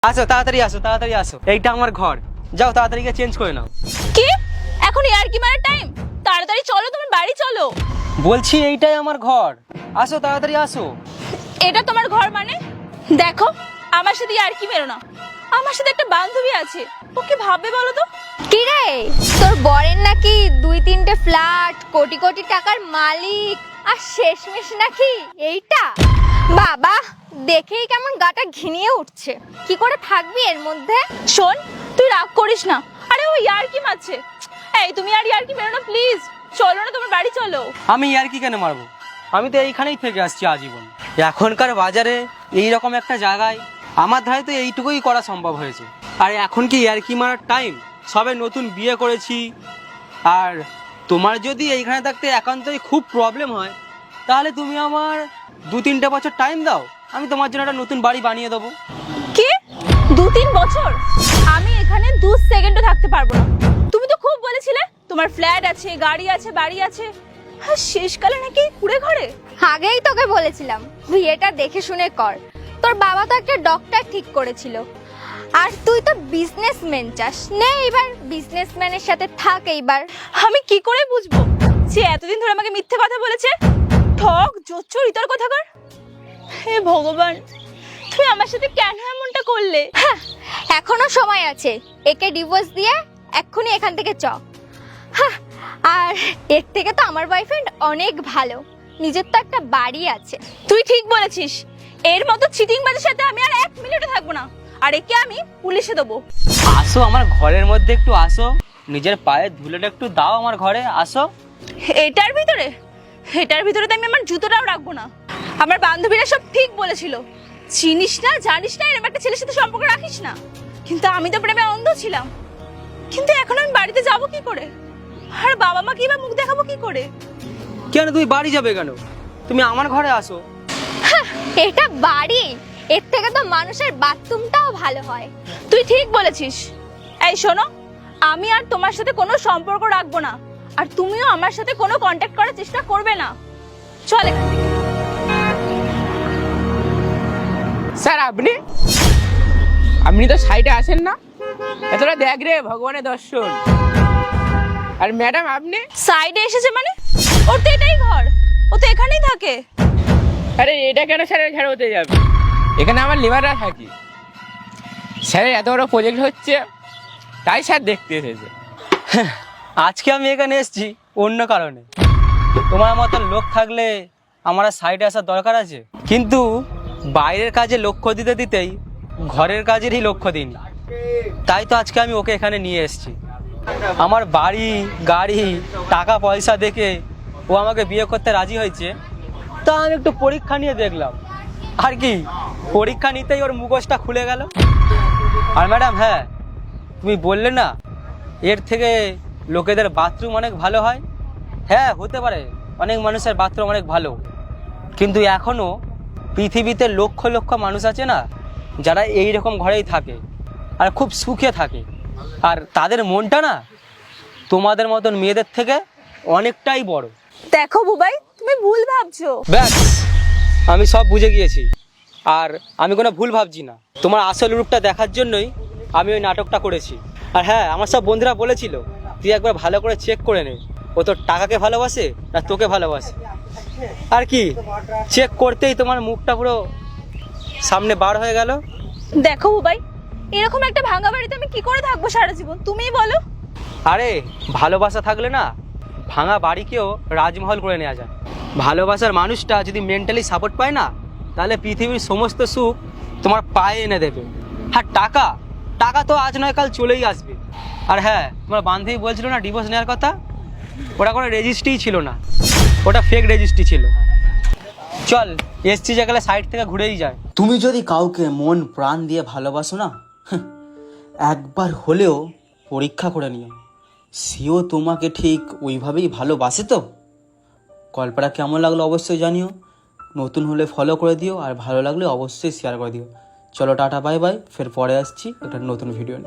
আসো তাড়াতাড়ি আসো, তাড়াতাড়ি আসো, এইটা আমার ঘর। যাও তাড়াতাড়ি গিয়ে চেঞ্জ করে নাও। কি এখন ইয়ার কি মারার টাইম? তাড়াতাড়ি চলো, তোমার বাড়ি চলো। বলছি এইটাই আমার ঘর, আসো তাড়াতাড়ি আসো। এটা তোমার ঘর মানে? দেখো, আমার সাথে ইয়ার কি মেরো না। আমার সাথে একটা বান্ধবী আছে, ও কি ভাববে বলো তো? কি রে, তোর বরের নাকি 2-3টে ফ্ল্যাট, কোটি কোটি টাকার মালিক, আর শেষমেশ নাকি এইটা? বাবা, দেখেই কেমন গাটা ঘিনিয়ে উঠছে। কি করে থাকবি এর মধ্যে? শোন, তুই রাগ করিস না। আরে ও ইয়ার কি মারছে। এই তুমি আর ইয়ার কি মেরো না প্লিজ। চলো না, তোমার বাড়ি চলো। আমি আর কি কেন মারবো? আমি তো এইখানেই থেকে আসছি আজীবন। এখনকার বাজারে এইরকম একটা জায়গায় আমার ধারে তো এইটুকুই করা সম্ভব হয়েছে। আর এখন কি ইয়ার্কি মারার টাইম? সবে নতুন বিয়ে করেছি। আর তোমার যদি এইখানে থাকতে একান্তই খুব প্রবলেম হয়, তাহলে তুমি আমার 2-3টে বছর টাইম দাও, আমি তোমার জন্য একটা নতুন বাড়ি বানিয়ে দেবো। কি 2-3 বছর? আমি এখানে 2 সেকেন্ডও থাকতে পারবো না। তুমি তো খুব বলেছিলে তোমার ফ্ল্যাট আছে, গাড়ি আছে, বাড়ি আছে, আর শেষকালে নাকি কুড়ে ঘরে। আগেই তোকে বলেছিলাম বিয়েটা দেখে শুনে কর। তোর বাবা তো একটা ডক্টর ঠিক করেছিল, আর তুই তো বিজনেসম্যান চাস। নে এবার বিজনেসম্যানের সাথে থাক এইবার। আমি কি করে বুঝবো যে এতদিন ধরে আমাকে মিথ্যে কথা বলেছে? ঠক জোচ্চুর ইতর কথাকার। হে ভগবান, তুমি আমার সাথে কেন এমনটা করলে? হ্যাঁ, এখনো সময় আছে। একে ডিভোর্স দিয়ে এক্ষুনি এখান থেকে চ। হ্যাঁ, আর এর থেকে তো আমার বয়ফ্রেন্ড অনেক ভালো, নিজের তো একটা বাড়ি আছে। তুই ঠিক বলেছিস, এর মতো চিটিংবাজের সাথে আমি আর 1 মিনিটও থাকবো না। আর একে আমি পুলিশে দেবো। আসো আমার ঘরের মধ্যে একটু আসো, নিজের পায়ের ধুলোটা একটু দাও আমার ঘরে, আসো। এটার ভিতরে তো আমি আমার জুতোটাও রাখবো না। আমার বান্ধবীরা সব ঠিক বলেছিল, চিনিস না জানিস না এরকম একটা ছেলের সাথে সম্পর্ক রাখিস না। কিন্তু আমি তো প্রেমে অন্ধ ছিলাম। কিন্তু এখন আমি বাড়িতে যাব কি করে? আর বাবা মা কি বা মুখ দেখাবো কি করে? কেন তুমি বাড়ি যাবে কেন? তুমি আমার ঘরে আসো। হ্যাঁ, এটা বাড়ি, এর থেকে তো মানুষের বাথরুমটাও ভালো হয়। তুই ঠিক বলেছিস। এই শোনো, আমি আর তোমার সাথে কোনো সম্পর্ক রাখবো না, আর তুমিও আমার সাথে কোনো কন্ট্যাক্ট করার চেষ্টা করবে না। চল এখান থেকে। স্যার আপনি তো সাইডে আসেন না? এতটা দেখ রে ভগবানের দর্শন। আর ম্যাডাম আপনি? সাইডে এসেছে মানে? ওর তো এটাই ঘর, ও তো এখানেই থাকে। আরে এটা কেন স্যারের ঝাড় হতে যাবে? এখানে আমার লিভাররা থাকি। স্যারের এত বড় প্রজেক্ট হচ্ছে, তাই স্যার দেখতে এসেছে। আজকে আমি এখানে এসেছি অন্য কারণে। তোমার মতো লোক থাকলে আমার আর সাইডে আসার দরকার আছে? কিন্তু বাইরের কাজে লক্ষ্য দিতে দিতেই ঘরের কাজেরই লক্ষ্য দিইনি, তাই তো আজকে আমি ওকে এখানে নিয়ে এসেছি। আমার বাড়ি গাড়ি টাকা পয়সা দেখে ও আমাকে বিয়ে করতে রাজি হয়েছে, তা আমি একটু পরীক্ষা নিয়ে দেখলাম। আর কি, পরীক্ষা নিতেই ওর মুখোশটা খুলে গেল। আর ম্যাডাম, হ্যাঁ তুমি বললে না এর থেকে লোকেদের বাথরুম অনেক ভালো হয়। হ্যাঁ হতে পারে, অনেক মানুষের বাথরুম অনেক ভালো, কিন্তু এখনও পৃথিবীতে লক্ষ লক্ষ মানুষ আছে না যারা এই রকম ঘরেই থাকে আর খুব সুখে থাকে। আর তাদের মনটা না তোমাদের মতন মেয়েদের থেকে অনেকটাই বড়। দেখো বুবাই, তুমি ভুল ভাবছো। ব্যাস, আমি সব বুঝে গিয়েছি, আর আমি কোনো ভুল ভাবছি না। তোমার আসল রূপটা দেখার জন্যই আমি ওই নাটকটা করেছি। আর হ্যাঁ, আমার সব বন্ধুরা বলেছিল তুই একবার ভালো করে চেক করে নে ও তোর টাকাকে ভালোবাসে না তোকে ভালোবাসে। আর কি, চেক করতেই তোমার মুখটা পুরো সামনে বার হয়ে গেল। দেখো বুবাই, এরকম একটা ভাঙা বাড়িতে আমি কি করে থাকবো সারা জীবন, তুমিই বলো। আরে ভালোবাসা থাকলে না ভাঙা বাড়িকেও রাজমহল করে নেওয়া যায়। ভালোবাসার মানুষটা যদি মেন্টালি সাপোর্ট পায় না, তাহলে পৃথিবীর সমস্ত সুখ তোমার পায়ে এনে দেবে। আর টাকা টাকা তো আজ নয় কাল চলেই আসবে। আর হ্যাঁ, তোমার বান্ধবী বলছিল না ডিভোর্স নেওয়ার কথা, ওটা কোনো রেজিস্ট্রিই ছিল না, ওটা ফেক রেজিস্ট্রি ছিল। চল এসছি যেখানে সাইড থেকে ঘুরেই যায়। তুমি যদি কাউকে মন প্রাণ দিয়ে ভালোবাসো না, একবার হলেও পরীক্ষা করে নিও সেও তোমাকে ঠিক ওইভাবেই ভালোবাসে তো। গল্পটা কেমন লাগলো অবশ্যই জানিও, নতুন হলে ফলো করে দিও, আর ভালো লাগলে অবশ্যই শেয়ার করে দিও। চলো টাটা বাই বাই, ফের পরে আসছি একটা নতুন ভিডিও নিয়ে।